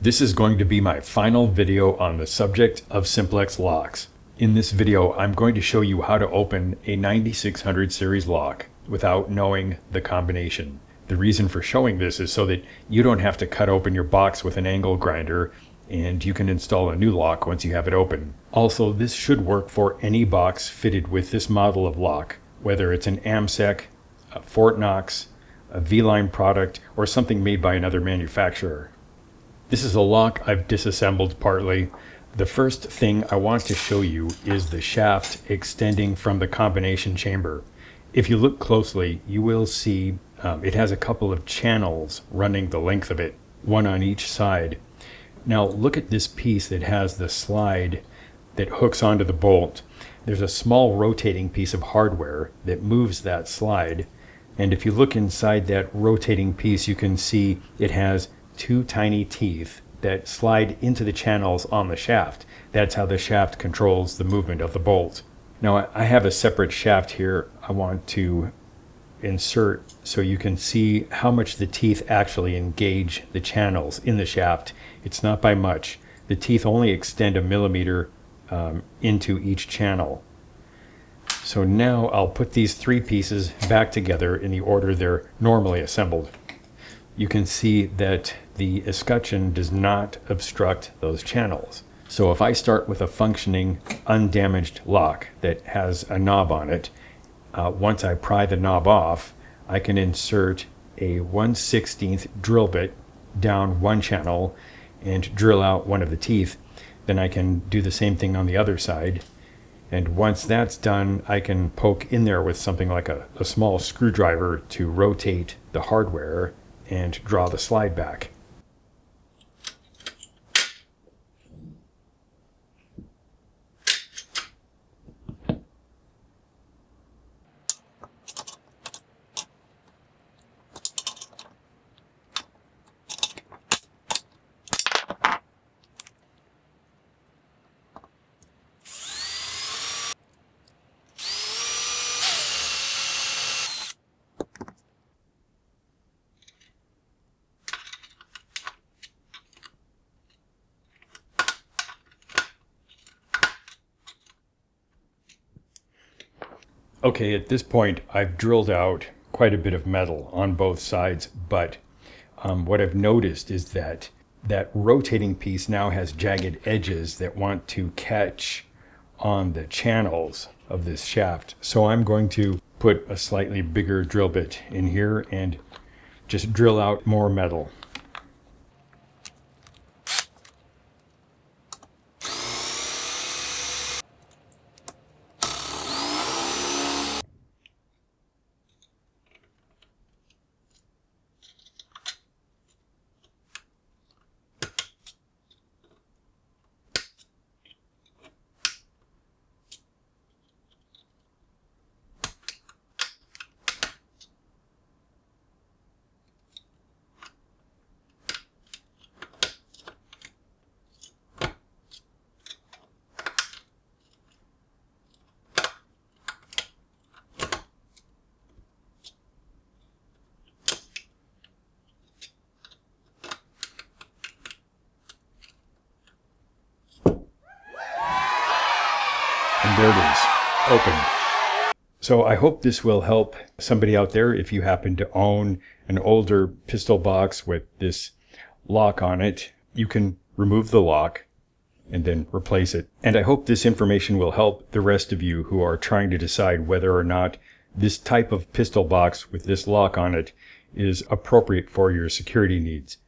This is going to be my final video on the subject of Simplex locks. In this video, I'm going to show you how to open a 9600 series lock without knowing the combination. The reason for showing this is so that you don't have to cut open your box with an angle grinder and you can install a new lock once you have it open. Also, this should work for any box fitted with this model of lock, whether it's an AMSEC, a Fort Knox, a V-Line product, or something made by another manufacturer. This is a lock I've disassembled partly. The first thing I want to show you is the shaft extending from the combination chamber. If you look closely, you will see it has a couple of channels running the length of it, one on each side. Now look at this piece that has the slide that hooks onto the bolt. There's a small rotating piece of hardware that moves that slide, and if you look inside that rotating piece, you can see it has two tiny teeth that slide into the channels on the shaft. That's how the shaft controls the movement of the bolt. Now I have a separate shaft here I want to insert so you can see how much the teeth actually engage the channels in the shaft. It's not by much. The teeth only extend 1 millimeter into each channel. So now I'll put these three pieces back together in the order they're normally assembled. You can see that the escutcheon does not obstruct those channels. So if I start with a functioning, undamaged lock that has a knob on it, once I pry the knob off, I can insert a 1/16 drill bit down one channel and drill out one of the teeth. Then I can do the same thing on the other side. And once that's done, I can poke in there with something like a small screwdriver to rotate the hardware and draw the slide back. Okay, at this point I've drilled out quite a bit of metal on both sides, but what I've noticed is that that rotating piece now has jagged edges that want to catch on the channels of this shaft. So I'm going to put a slightly bigger drill bit in here and just drill out more metal. And there it is, open. So I hope this will help somebody out there if you happen to own an older pistol box with this lock on it. You can remove the lock and then replace it. And I hope this information will help the rest of you who are trying to decide whether or not this type of pistol box with this lock on it is appropriate for your security needs.